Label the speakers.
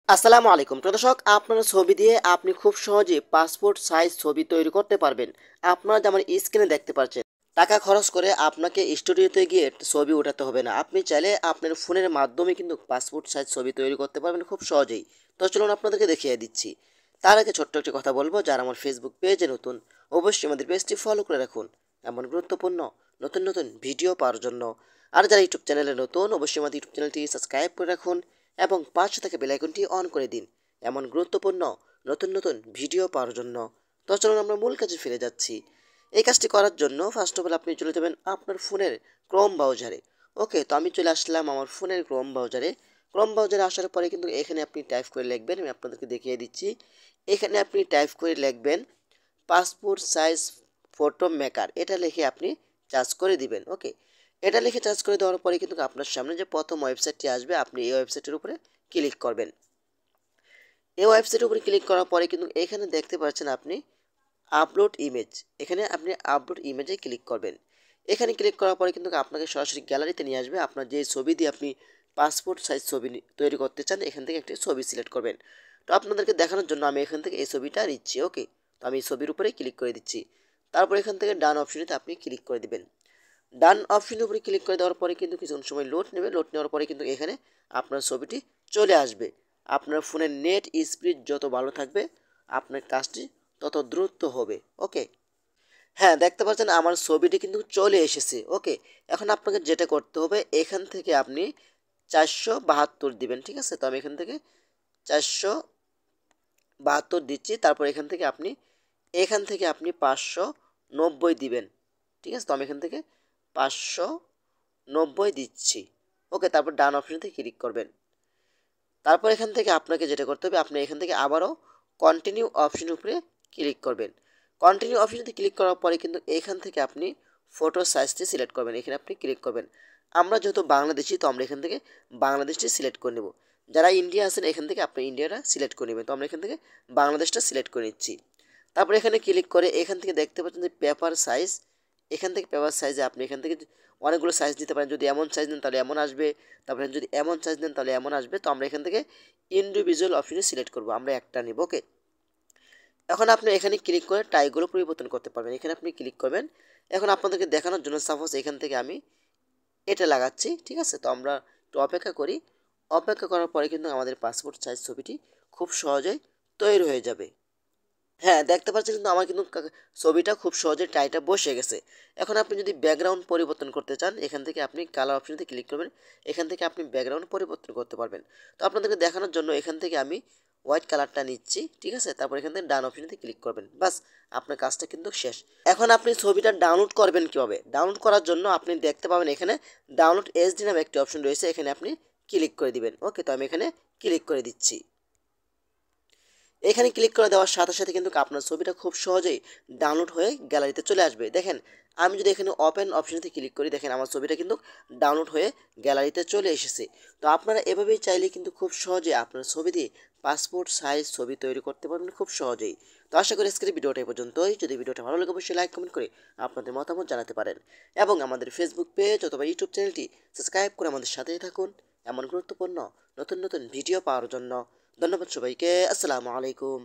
Speaker 1: আসসালামু আলাইকুম প্রিয় দর্শক, আপনার ছবি দিয়ে আপনি খুব সহজে পাসপোর্ট সাইজ ছবি তৈরি করতে পারবেন। আপনারা যেমন স্ক্রিনে দেখতে পাচ্ছেন, টাকা খরচ করে আপনাকে স্টুডিওতে গিয়ে ছবি ওঠাতে হবে না। আপনি চাইলে আপনার ফোনের মাধ্যমে কিন্তু পাসপোর্ট সাইজ ছবি তৈরি করতে পারবেন খুব সহজেই। তো চলুন আপনাদেরকে দেখিয়ে দিচ্ছি। তার আগে ছোট্ট একটি কথা বলবো, যারা আমার ফেসবুক পেজে নতুন, অবশ্যই আমাদের পেজটি ফলো করে রাখুন এমন গুরুত্বপূর্ণ নতুন নতুন ভিডিও পাওয়ার জন্য। আর যারা ইউটিউব চ্যানেলে নতুন, অবশ্যই আমাদের ইউটিউব চ্যানেলটি সাবস্ক্রাইব করে রাখুন এবং পাশে থাকা বেল আইকনটি অন করে দিন এমন গুরুত্বপূর্ণ নতুন নতুন ভিডিও পাওয়ার জন্য। তো চলুন আমরা মূল কাজে ফিরে যাচ্ছি। এই কাজটি করার জন্য ফার্স্ট অফ অল আপনি চলে যাবেন আপনার ফোনের ক্রোম ব্রাউজারে। ওকে, তো আমি চলে আসলাম আমার ফোনের ক্রোম ব্রাউজারে। ক্রোম ব্রাউজারে আসার পরে কিন্তু এখানে আপনি টাইপ করে লিখবেন, আমি আপনাদেরকে দেখিয়ে দিচ্ছি। এখানে আপনি টাইপ করে লিখবেন পাসপোর্ট সাইজ ফটো মেকার, এটা লিখে আপনি চার্জ করে দিবেন। ওকে, এটা লিখে চার্জ করে দেওয়ার পরে কিন্তু আপনার সামনে যে প্রথম ওয়েবসাইটটি আসবে, আপনি এই ওয়েবসাইটের উপরে ক্লিক করবেন। এই ওয়েবসাইটের উপরে ক্লিক করার পরে কিন্তু এখানে দেখতে পাচ্ছেন আপনি আপলোড ইমেজ, এখানে আপনি আপলোড ইমেজে ক্লিক করবেন। এখানে ক্লিক করার পরে কিন্তু আপনাকে সরাসরি গ্যালারিতে নিয়ে আসবে। আপনার যে ছবি দিয়ে আপনি পাসপোর্ট সাইজ ছবি তৈরি করতে চান, এখান থেকে একটি ছবি সিলেক্ট করবেন। তো আপনাদেরকে দেখানোর জন্য আমি এখান থেকে এই ছবিটা নিচ্ছি। ওকে, তো আমি এই ছবির উপরে ক্লিক করে দিচ্ছি। তারপর এখান থেকে ডান অপশনেতে আপনি ক্লিক করে দিবেন। ডান অপশনের উপরে ক্লিক করে দেওয়ার পরে কিন্তু কিছুক্ষণ সময় লোড নেবে। লোড নেওয়ার পরে কিন্তু এখানে আপনার ছবিটি চলে আসবে। আপনার ফোনের নেট স্পিড যত ভালো থাকবে, আপনার কাজটি তত দ্রুত হবে। ওকে, হ্যাঁ, দেখতে পাচ্ছেন আমার ছবিটি কিন্তু চলে এসেছে। ওকে, এখন আপনাকে যেটা করতে হবে, এখান থেকে আপনি 472 দিবেন। ঠিক আছে, তো আমি এখান থেকে 472 দিচ্ছি। তারপর এখান থেকে আপনি 590 দিবেন। ঠিক আছে, তো আমি এখান থেকে 590 দিচ্ছি। ওকে, তারপর ডান অপশন থেকে ক্লিক করবেন। তারপর এখান থেকে আপনাকে যেটা করতে হবে, আপনি এখান থেকে আবারও কন্টিনিউ অপশনের উপরে ক্লিক করবেন। কন্টিনিউ অপশনতে ক্লিক করার পরে কিন্তু এখান থেকে আপনি ফটো সাইজটি সিলেক্ট করবেন। এখানে আপনি ক্লিক করবেন। আমরা যেহেতু বাংলাদেশি, তো আমরা এখান থেকে বাংলাদেশটি সিলেক্ট করে নেব। যারা ইন্ডিয়া আছেন, এখান থেকে আপনি ইন্ডিয়াটা সিলেক্ট করে নেবেন। তো আমরা এখান থেকে বাংলাদেশটা সিলেক্ট করে নিচ্ছি। তারপর এখানে ক্লিক করে এখান থেকে দেখতে পাচ্ছেন যে পেপার সাইজ। এখান থেকে পেপার সাইজে আপনি এখান থেকে অনেকগুলো সাইজ দিতে পারেন। যদি এমন সাইজ নেন তাহলে এমন আসবে, তারপরে যদি এমন সাইজ নেন তাহলে এমন আসবে। তো আমরা এখান থেকে ইন্ডিভিজুয়াল অপশনে সিলেক্ট করব, আমরা একটা নিব। ওকে, এখন আপনি এখানে ক্লিক করে টাইগুলো পরিবর্তন করতে পারবেন। এখানে আপনি ক্লিক করবেন। এখন আপনাদেরকে দেখানোর জন্য সাপোজ এখান থেকে আমি এটা লাগাচ্ছি। ঠিক আছে, তো আমরা একটু অপেক্ষা করি। অপেক্ষা করার পরে কিন্তু আমাদের পাসপোর্ট সাইজ ছবিটি খুব সহজেই তৈরি হয়ে যাবে। হ্যাঁ, দেখতে পাচ্ছেন কিন্তু আমার কিন্তু ছবিটা খুব সহজে টাইটা বসে গেছে। এখন আপনি যদি ব্যাকগ্রাউন্ড পরিবর্তন করতে চান, এখান থেকে আপনি কালার অপশনতে ক্লিক করবেন। এখান থেকে আপনি ব্যাকগ্রাউন্ড পরিবর্তন করতে পারবেন। তো আপনাদেরকে দেখানোর জন্য এখান থেকে আমি হোয়াইট কালারটা নিচ্ছি। ঠিক আছে, তারপর এখান থেকে ডান অপশনতে ক্লিক করবেন। বাস, আপনার কাজটা কিন্তু শেষ। এখন আপনি ছবিটা ডাউনলোড করবেন কীভাবে? ডাউনলোড করার জন্য আপনি দেখতে পাবেন এখানে ডাউনলোড এসডি নামে একটি অপশন রয়েছে, এখানে আপনি ক্লিক করে দিবেন। ওকে, তো আমি এখানে ক্লিক করে দিচ্ছি। এখানে ক্লিক করে দেওয়ার সাথে সাথে কিন্তু আপনার ছবিটা খুব সহজেই ডাউনলোড হয়ে গ্যালারিতে চলে আসবে। দেখেন, আমি যদি এখানে ওপেন অপশনতে ক্লিক করি, দেখেন আমার ছবিটা কিন্তু ডাউনলোড হয়ে গ্যালারিতে চলে এসেছে। তো আপনারা এভাবেই চাইলে কিন্তু খুব সহজে আপনার ছবি দিয়ে পাসপোর্ট সাইজ ছবি তৈরি করতে পারবেন খুব সহজেই। তো আশা করি আজকের ভিডিওটা এই পর্যন্তই। যদি ভিডিওটা ভালো লাগে অবশ্যই লাইক কমেন্ট করে আপনাদের মতামত জানাতে পারেন এবং আমাদের ফেসবুক পেজ অথবা ইউটিউব চ্যানেলটি সাবস্ক্রাইব করে আমাদের সাথেই থাকুন এমন গুরুত্বপূর্ণ নতুন নতুন ভিডিও পাওয়ার জন্য। ধন্যবাদ সবাইকে। আসসালামু আলাইকুম।